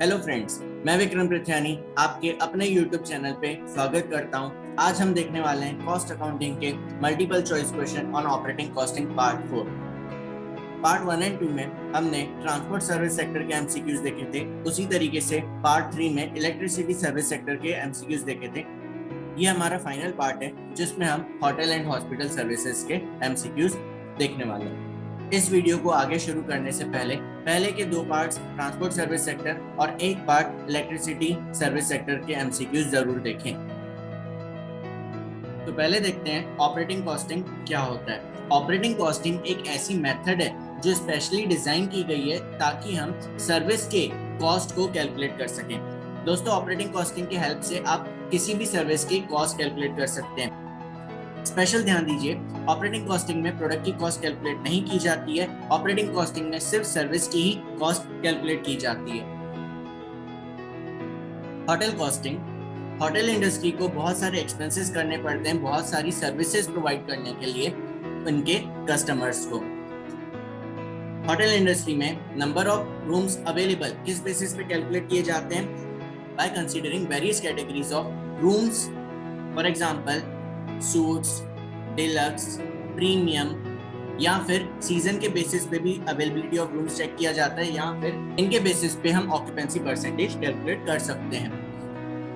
Hello friends, मैं विक्रम पृथ्यानी आपके अपने यूट्यूब चैनल पे स्वागत करता हूं। आज हम देखने वाले हैं कॉस्ट अकाउंटिंग के multiple choice question on operating costing part 4। Part 1 and 2 में हमने ट्रांसपोर्ट सर्विस सेक्टर के एमसीक्यूज देखे थे। उसी तरीके से पार्ट 3 में इलेक्ट्रिसिटी सर्विस सेक्टर के एमसीक्यूज देखे थे। ये हमारा फाइनल पार्ट है जिसमें हम होटल एंड हॉस्पिटल सर्विसेज के एमसीक्यूज देखने वाले हैं। इस वीडियो को आगे शुरू करने से पहले के दो पार्ट्स ट्रांसपोर्ट सर्विस सेक्टर और एक पार्ट इलेक्ट्रिसिटी सर्विस सेक्टर के एमसीक्यूज जरूर देखें। तो पहले देखते हैं ऑपरेटिंग कॉस्टिंग क्या होता है। ऑपरेटिंग कॉस्टिंग एक ऐसी मेथड है जो स्पेशली डिजाइन की गई है ताकि हम सर्विस के कॉस्ट को कैलकुलेट कर सकें। दोस्तों, ऑपरेटिंग कॉस्टिंग की हेल्प से आप किसी भी सर्विस की कॉस्ट कैलकुलेट कर सकते हैं। स्पेशल ध्यान दीजिए, ऑपरेटिंग कॉस्टिंग में प्रोडक्ट की कॉस्ट कैलकुलेट नहीं की जाती है। ऑपरेटिंग कॉस्टिंग में सिर्फ सर्विस की ही कॉस्ट कैलकुलेट की जाती है। होटल कॉस्टिंग, होटल इंडस्ट्री को बहुत सारे एक्सपेंसेस करने पड़ते हैं बहुत सारी सर्विसेज प्रोवाइड करने के लिए उनके कस्टमर्स को। होटल इंडस्ट्री में नंबर ऑफ रूम्स अवेलेबल किस बेसिस पे कैलकुलेट किए जाते हैं? By considering various categories of rooms, for example suites, deluxe, premium, या फिर सीजन के बेसिस पे भी अवेलेबिलिटी ऑफ रूम्स चेक किया जाता है, या फिर इनके बेसिस पे हम ऑक्यूपेंसी परसेंटेज कैलकुलेट कर सकते हैं।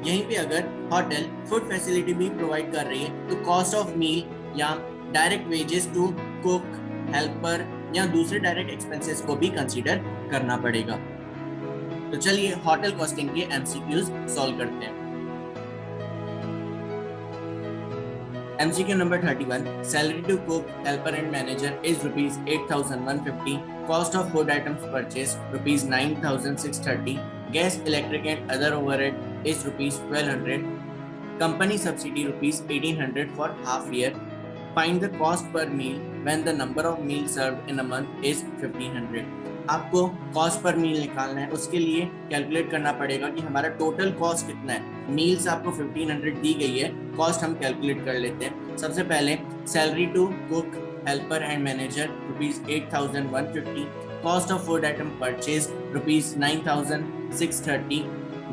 यहीं पे अगर होटल फूड फैसिलिटी भी प्रोवाइड कर रही है तो कॉस्ट ऑफ मील या direct wages to cook, helper या दूसरे डायरेक्ट एक्सपेंसेस को भी कंसीडर करना पड़ेगा। तो चलिए होटल कॉस्टिंग के एमसीक्यूज सॉल्व करते हैं। MCQ number 31. Salary to cook, helper and manager is rupees 8,150. Cost of food items purchased rupees 9,630. Gas, electric and other overhead is rupees 1,200. Company subsidy rupees 1,800 for half year. Find the cost per meal when the number of meals served in a month is 1,500. आपको cost per मील निकालना है। उसके लिए calculate करना पड़ेगा कि हमारा total cost कितना है। मील्स आपको 1,500 दी गई है, कॉस्ट हम कैलकुलेट कर लेते हैं। सबसे पहले salary to cook, helper and manager rupees 8,150, cost of food item purchase rupees 9,630,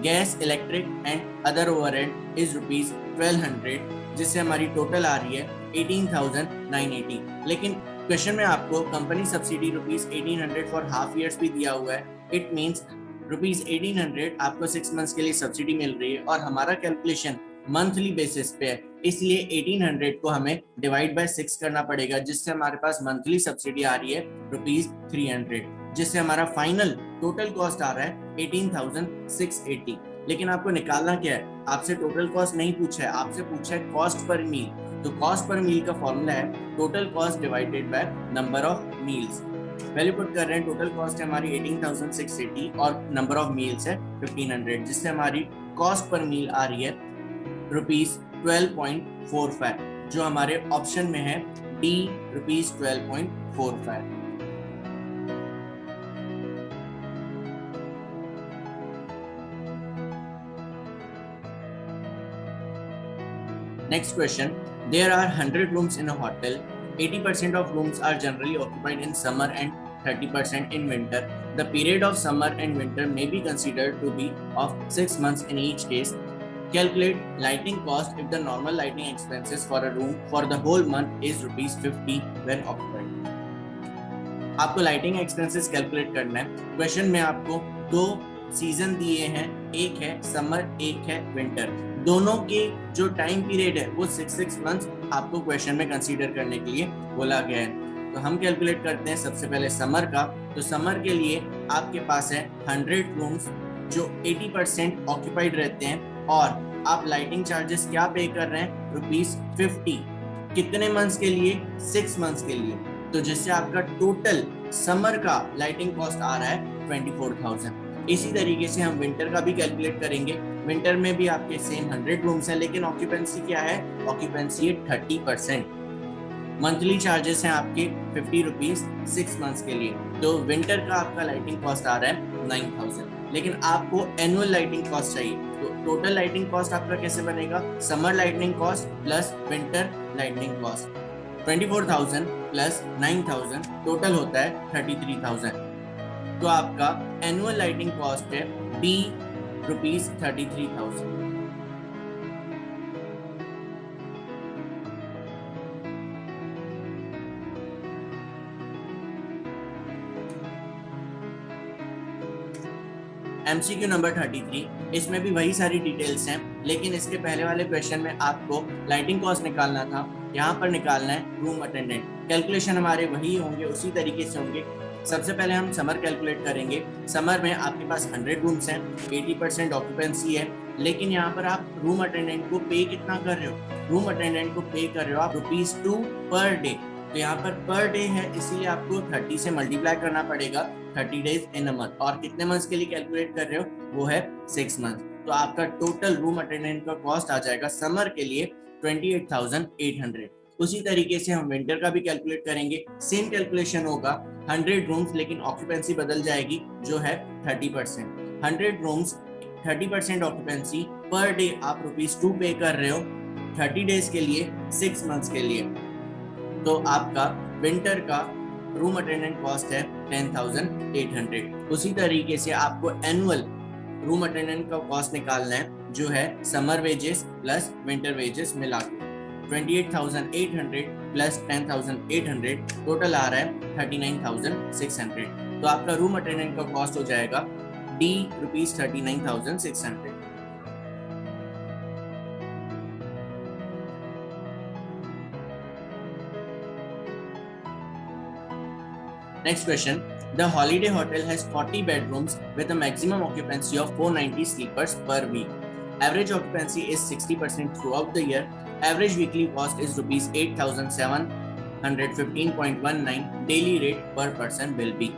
gas, electric and other overhead is rupees 1,200, जिससे हमारी टोटल आ रही है 18,980। लेकिन क्वेश्चन में आपको company subsidy rupees 1,800 for half years भी दिया हुआ है। इट मींस रुपीज 1,800 आपको 6 मंथ्स के लिए सब्सिडी मिल रही है और हमारा कैलकुलेशन मंथली बेसिस पे है, इसलिए 1,800 को हमें डिवाइड बाय 6 करना पड़ेगा, जिससे हमारे पास मंथली सब्सिडी आ रही है रुपीज 300, जिससे हमारा फाइनल टोटल कॉस्ट आ रहा है 18,680। लेकिन आपको निकालना क्या है? आपसे टोटल कॉस्ट नहीं पूछा है, आपसे पूछा है कॉस्ट पर मील। तो कॉस्ट पर मील का फॉर्मूला है total cost divided by number of meals. Value put कर रहे हैं, टोटल कॉस्ट है हमारी 18,680 और नंबर ऑफ मील्स है 1,500, जिससे हमारी कॉस्ट पर मील आ रही है रुपीज 12.45, जो हमारे ऑप्शन में है D, rupees 12.45। Next question. There are 100 rooms in a hotel. 80% of rooms are generally occupied in summer and 30% in winter. The period of summer and winter may be considered to be of 6 months in each case. Calculate lighting cost if the normal lighting expenses for a room for the whole month is rupees 50 when occupied. आपको lighting expenses calculate करना है। Question में आपको दो season दिए हैं, एक है समर, एक है विंटर। दोनों के जो टाइम पीरियड है वो 6 मंथ्स आपको क्वेश्चन में कंसीडर करने के लिए बोला गया है। तो हम कैलकुलेट करते हैं सबसे पहले समर का। तो समर के लिए आपके पास है 100 रूम्स जो 80% ऑक्यूपाइड रहते हैं और आप लाइटिंग चार्जेस क्या पे कर रहे हैं? रुपीज 50। कितने मंथ्स के लिए? 6 मंथ्स के लिए। तो जिससे आपका टोटल समर का लाइटिंग कॉस्ट आ रहा है 24,000। इसी तरीके से हम विंटर का भी कैलकुलेट करेंगे। विंटर में भी आपके सेम 100 रूम्स हैं, लेकिन ऑक्यूपेंसी क्या है? ऑक्यूपेंसी है 30%। मंथली चार्जेस हैं आपके 50 रुपीज 6 मंथ्स के लिए। तो विंटर का आपका लाइटिंग कॉस्ट आ रहा है 9,000, लेकिन आपको एनुअल लाइटिंग कॉस्ट चाहिए। तो टोटल लाइटिंग कॉस्ट आपका कैसे बनेगा? Summer lighting cost plus winter lighting cost. 24,000 plus 9,000 total होता है 33,000। तो आपका एनुअल लाइटिंग कॉस्ट है बी ₹33,000। MCQ नंबर 33, इसमें भी वही सारी डिटेल्स हैं, लेकिन इसके पहले वाले क्वेश्चन में आपको लाइटिंग कॉस्ट निकालना था, यहाँ पर निकालना है रूम अटेंडेंट। कैलकुलेशन हमारे वही होंगे, उसी तरीके से होंगे। सबसे पहले हम समर कैलकुलेट करेंगे। समर में आपके पास 100 रूम्स हैं, 80% ऑक्यूपेंसी है, लेकिन यहाँ पर आप रूम अटेंडेंट को पे कितना कर रहे हो? रूम अटेंडेंट को पे कर रहे हो आप ₹2 पर डे। तो यहाँ पर डे है, इसीलिए आपको 30 से मल्टीप्लाई करना पड़ेगा, 30 डेज इन अ मंथ। और कितने मंथ्स के लिए कैलकुलेट कर रहे हो? वो है 6 मंथ। तो आपका टोटल रूम अटेंडेंट का कॉस्ट आ जाएगा समर के लिए 28,800। उसी तरीके से हम विंटर का भी कैलकुलेट करेंगे। सेम कैलकुलेशन होगा, 100 रूम्स, लेकिन ऑक्यूपेंसी बदल जाएगी, जो है 30%। 100 रूम्स, 30% ऑक्यूपेंसी, पर डे आप ₹2 पे कर रहे हो 30 डेज के लिए, 6 मंथ्स के लिए। तो आपका विंटर का रूम अटेंडेंट कॉस्ट है 10,800। उसी तरीके से आपको एनुअल रूम अटेंडेंट का कॉस्ट निकालना है, जो है summer wages plus winter wages मिला के 28,800 प्लस 10,800, टोटल आ रहा है 39,600। तो आपका रूम अटेंडेंट का कॉस्ट हो जाएगा D ₹39,600। Next question. The Holiday Hotel has 40 bedrooms with a maximum occupancy of 490 sleepers per week. Average occupancy is 60% throughout the year. Average weekly cost is ₹8,715.19. Daily rate per person will be.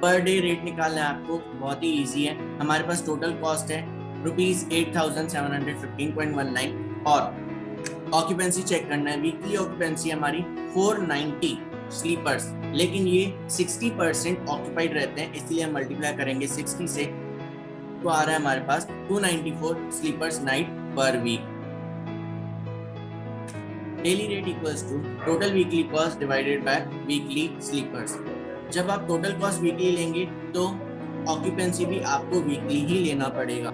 Per day rate निकालना है आपको, बहुत ही easy है। हमारे पास total cost है ₹8,715.19 और occupancy check करना है। Weekly occupancy हमारी 490 स्लीपर्स, लेकिन ये 60% ऑक्यूपाइड रहते हैं, इसलिए हम मल्टीप्लाई करेंगे 60 से, तो आ रहा है हमारे पास 294 sleepers night per week. Daily rate equals to total weekly cost divided by weekly sleepers. जब आप टोटल कॉस्ट वीकली लेंगे तो ऑक्यूपेंसी भी आपको वीकली ही लेना पड़ेगा,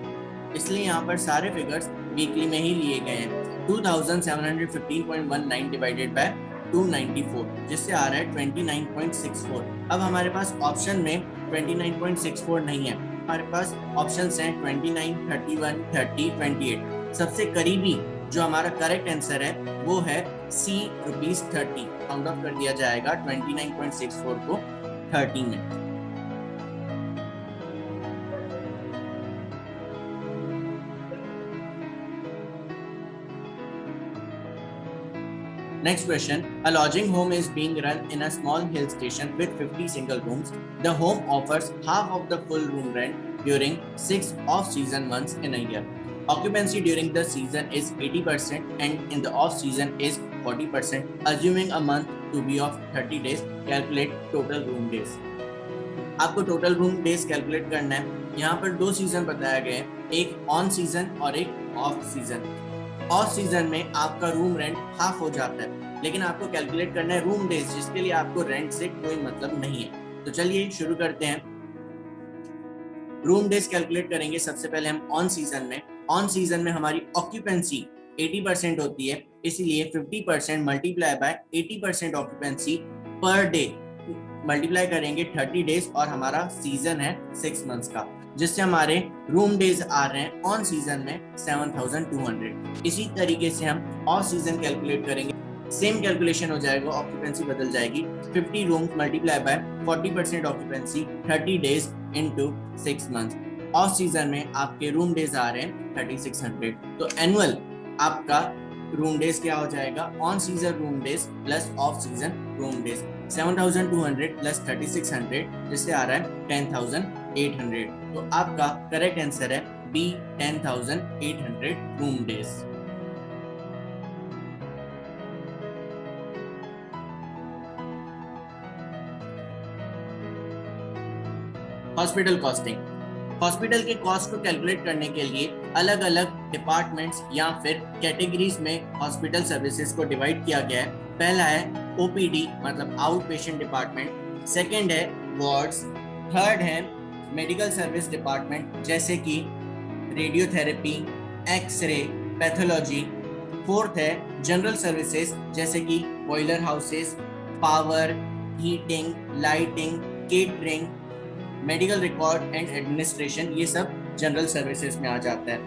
इसलिए यहाँ पर सारे फिगर्स वीकली में ही लिए गए हैं। 2,715.19 डिवाइडेड बाय 294, जिससे आ रहा है 29.64। अब हमारे पास ऑप्शन में 29.64 नहीं है, हमारे पास ऑप्शंस हैं 29, 31, 30, 28। सबसे करीबी जो हमारा करेक्ट आंसर है वो है सी ₹30। काउंट ऑफ कर दिया जाएगा 29.64 को 30 में। Next question. A lodging home is being run in a small hill station with 50 single rooms. The home offers half of the full room rent during 6 off-season months in a year. Occupancy during the season is 80% and in the off-season is 40%. Assuming a month to be of 30 days, calculate total room days. आपको total room days calculate करना है। यहाँ पर 2 season बताया गया है, एक on season और एक ऑफ सीजन। ऑफ सीजन में आपका रूम रेंट हाफ हो जाता है, लेकिन आपको कैलकुलेट करना है रूम डेज, जिसके लिए आपको रेंट से कोई मतलब नहीं है। तो चलिए शुरू करते हैं। रूम डेज कैलकुलेट करेंगे। सबसे पहले हम ऑन सीजन में हमारी ऑक्यूपेंसी 80% होती है, इसीलिए 50% multiply by 80% occupancy per day multiply करेंगे 30 डेज, और हमारा सीजन है 6 मंथ्स का, जिससे हमारे रूम डेज आ रहे हैं ऑन सीजन में 7,200। इसी तरीके से हम ऑफ सीजन कैलकुलेट करेंगे, सेम कैलकुलेशन हो जाएगा, ऑक्यूपेंसी बदल जाएगी। 50 rooms multiply by 40% occupancy 30 days into 6 months. Off season में आपके रूम डेज आ रहे हैं 3600। तो एनुअल आपका रूम डेज क्या हो जाएगा? On season room days plus off season room days 7,200 plus 3600, जिससे आ रहा है 10,800। तो आपका करेक्ट आंसर है B 10,800 room days. Hospital costing. Hospital के कॉस्ट को कैलकुलेट करने के लिए अलग अलग डिपार्टमेंट्स या फिर कैटेगरीज में हॉस्पिटल सर्विसेज को डिवाइड किया गया है। पहला है ओपीडी मतलब आउट पेशेंट डिपार्टमेंट, सेकेंड है वार्ड्स, थर्ड है मेडिकल सर्विस डिपार्टमेंट जैसे कि रेडियोथेरेपी, एक्सरे, पैथोलॉजी। फोर्थ है जनरल सर्विसेज जैसे कि boiler houses, power, heating, lighting, catering, medical record and administration, ये सब जनरल सर्विसेज में आ जाता है।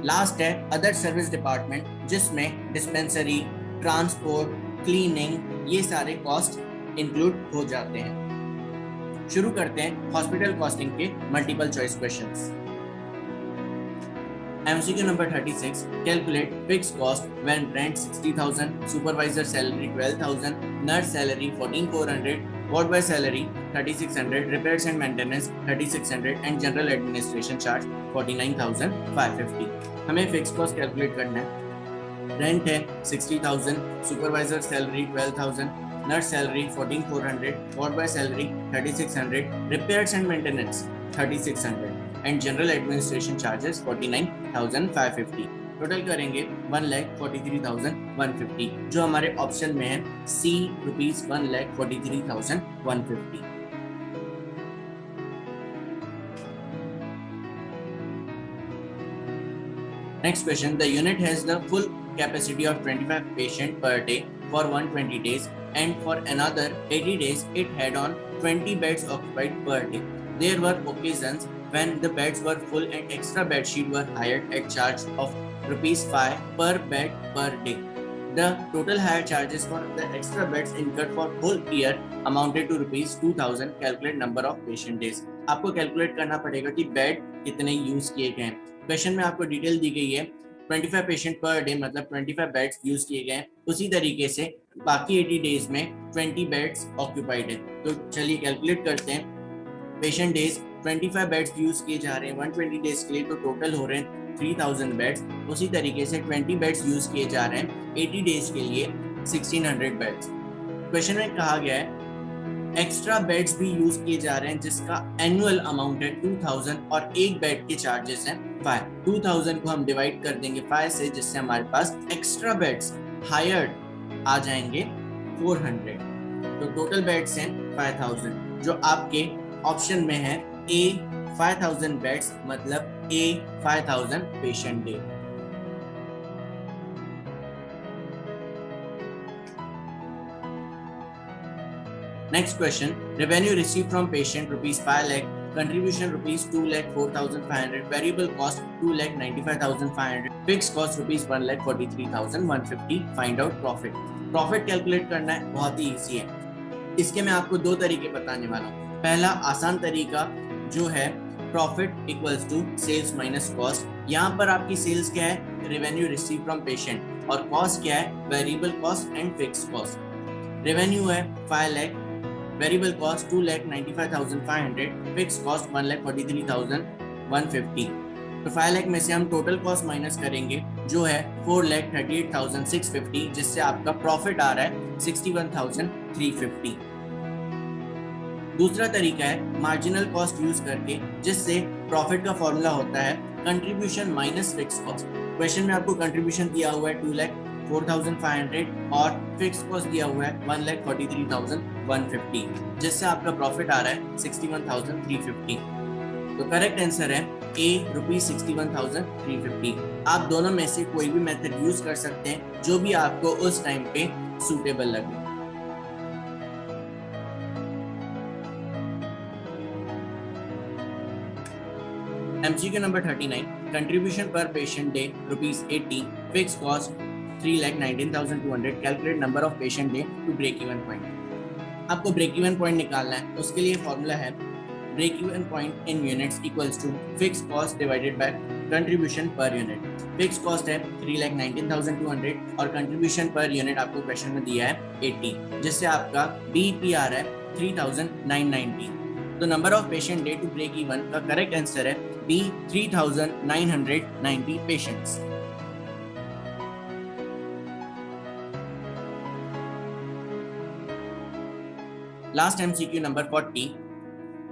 लास्ट है अदर सर्विस डिपार्टमेंट जिसमें डिस्पेंसरी, ट्रांसपोर्ट, क्लीनिंग, ये सारे कॉस्ट इंक्लूड हो जाते हैं। शुरू करते हैं हॉस्पिटल कॉस्टिंग के multiple choice questions. MCQ number 36. Calculate fixed cost when rent 60,000, supervisor salary 12,000, nurse salary 14,400, ward boy salary 3,600, repairs and maintenance 3,600 and general administration charge 49,550. हमें fixed cost calculate करना है। Rent है 60,000, supervisor salary 12,000, nurse salary 14,400, ward boy salary 3,600, repairs and maintenance 3,600 and general administration charges 49,550. Total करेंगे 1,43,150 जो हमारे option में है सी, rupees 1,43,150। Next question. The unit has the full capacity of 25 patients per day for 120 days and for another 80 days it had on 20 beds occupied per day. There were occasions when the beds were full and extra bed sheet were hired at charge of ₹5 per bed per day. The total hire charges for the extra beds incurred for whole year amounted to ₹2,000. Calculate number of patient days. आपको calculate करना पड़ेगा कि bed कितने use किए गए हैं। Question में आपको डिटेल दी गई है 25 पेशेंट पर डे मतलब 25 बेड्स यूज किए गए हैं। उसी तरीके से बाकी 80 डेज में 20 बेड्स ऑक्यूपाइड है। तो चलिए कैलकुलेट करते हैं। पेशेंट डेज 25 बेड्स यूज किए जा रहे हैं 120 डेज के लिए, तो टोटल हो रहे हैं 3,000 बेड्स। उसी तरीके से 20 बेड्स यूज किए जा रहे हैं 80 डेज के लिए 1,600 बेड्स। क्वेश्चन में कहा गया है एक्स्ट्रा बेड्स भी यूज किए जा रहे हैं जिसका एनुअल अमाउंट है 2,000 और एक बेड के चार्जेस हैं 5। 2,000 को हम डिवाइड कर देंगे 5 से, जिससे हमारे पास एक्स्ट्रा बेड्स हायर्ड आ जाएंगे 400। तो टोटल बेड्स हैं 5,000 जो आपके ऑप्शन में है ए 5,000 बेड्स मतलब ए 5,000 patient day. Next question. Revenue received from patient ₹5 lakh, contribution ₹2,04,500, variable cost ₹2,95,500, fixed cost ₹1,43,150. Find out profit. Profit calculate करना है, बहुत ही इजी है। इसके मैं आपको दो तरीके बताने वाला हूँ। पहला आसान तरीका जो है profit equals to sales minus cost. यहाँ पर आपकी सेल्स क्या है, रेवेन्यू रिसीव फ्रॉम पेशेंट, और कॉस्ट क्या है, variable cost and fix cost. Revenue है 5 lakh, variable cost 2,95,500, fix cost 1,43,150। तो 5 लाख में से हम टोटल कॉस्ट माइनस करेंगे जो है 4,38,650, जिससे आपका प्रॉफिट आ रहा है 61,350। दूसरा तरीका है मार्जिनल कॉस्ट यूज करके, जिससे प्रॉफिट का फॉर्मूला होता है contribution minus fix cost. Question में आपको कंट्रीब्यूशन दिया हुआ है 2,04,500 और फिक्स कॉस्ट दिया हुआ है 1,43,150, जिससे आपका प्रॉफिट आ रहा है 61,350। तो करेक्ट आंसर है ए ₹61,350। आप दोनों में से कोई भी मेथड यूज कर सकते हैं जो भी आपको उस टाइम पे सूटेबल लगे। MCQ number 39. Contribution per patient day ₹80. Fixed cost 3,19,200. Calculate number of patient day to break even point. आपको break even point निकालना है। उसके लिए फॉर्मूला है break even point in units equals to fixed cost divided by contribution per unit. Fixed cost है 3,19,200 और contribution per unit आपको question में दिया है 80, जिससे आपका BEP आ रहा है 3,990। तो number of patient day to break even का करेक्ट आंसर है B 3,990 patients. Last MCQ number 40.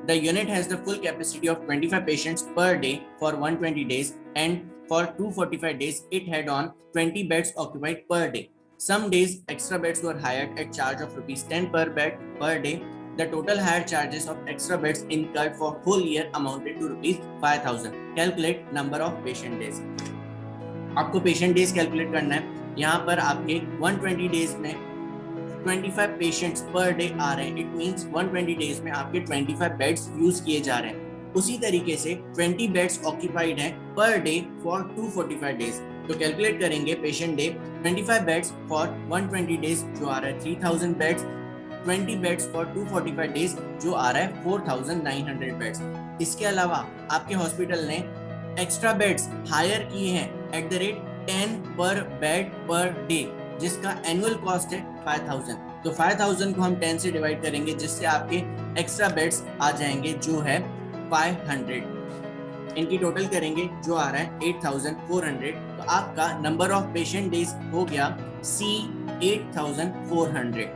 The unit has the full capacity of 25 patients per day for 120 days and for 245 days it had on 20 beds occupied per day. Some days extra beds were hired at charge of ₹10 per bed per day. The total higher charges of extra beds incurred for whole year amounted to rupees 5,000. Calculate number of patient days. आपको patient days calculate करना है। यहाँ पर आपके 120 days में 25 patients per day आ रहे हैं। It means 120 days में आपके 25 बेड्स यूज किए जा रहे हैं। उसी तरीके से 20 बेड्स ऑक्यूपाइड हैं पर डे फॉर 245 डेज। तो कैलकुलेट करेंगे patient day 25 beds for 120 days जो आ रहा है 3000 बेड्स, 20 बेड्स फॉर 245 डेज जो आ रहा है 4900 बेड्स। इसके अलावा आपके हॉस्पिटल ने एक्स्ट्रा बेड्स हायर किए हैं एट द रेट 10 पर बेड पर डे, जिसका एनुअल कॉस्ट है 5000। तो 5000 को हम 10 से डिवाइड करेंगे जिससे आपके एक्स्ट्रा बेड्स आ जाएंगे जो है 500। इनकी टोटल करेंगे जो आ रहा है 8400। तो आपका नंबर ऑफ पेशेंट डेज हो गया C 8400।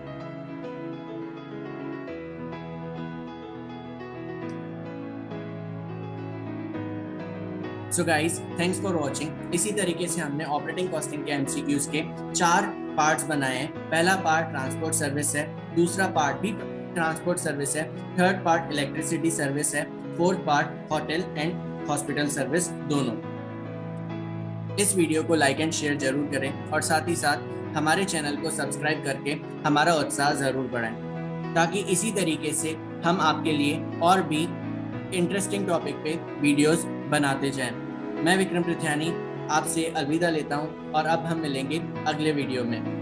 So guys, thanks for watching. इसी तरीके से हमने ऑपरेटिंग कॉस्टिंग के एमसीक्यूज के 4 पार्ट्स बनाए हैं। पहला पार्ट ट्रांसपोर्ट सर्विस है, दूसरा पार्ट भी ट्रांसपोर्ट सर्विस है, थर्ड पार्ट इलेक्ट्रिसिटी सर्विस है, fourth part hotel and hospital service दोनों। इस वीडियो को लाइक एंड शेयर जरूर करें और साथ ही साथ हमारे चैनल को सब्सक्राइब करके हमारा उत्साह जरूर बढ़ाएं, ताकि इसी तरीके से हम आपके लिए और भी इंटरेस्टिंग टॉपिक पे वीडियोस बनाते जाएं। मैं विक्रम पृथ्यानी आपसे अलविदा लेता हूं और अब हम मिलेंगे अगले वीडियो में।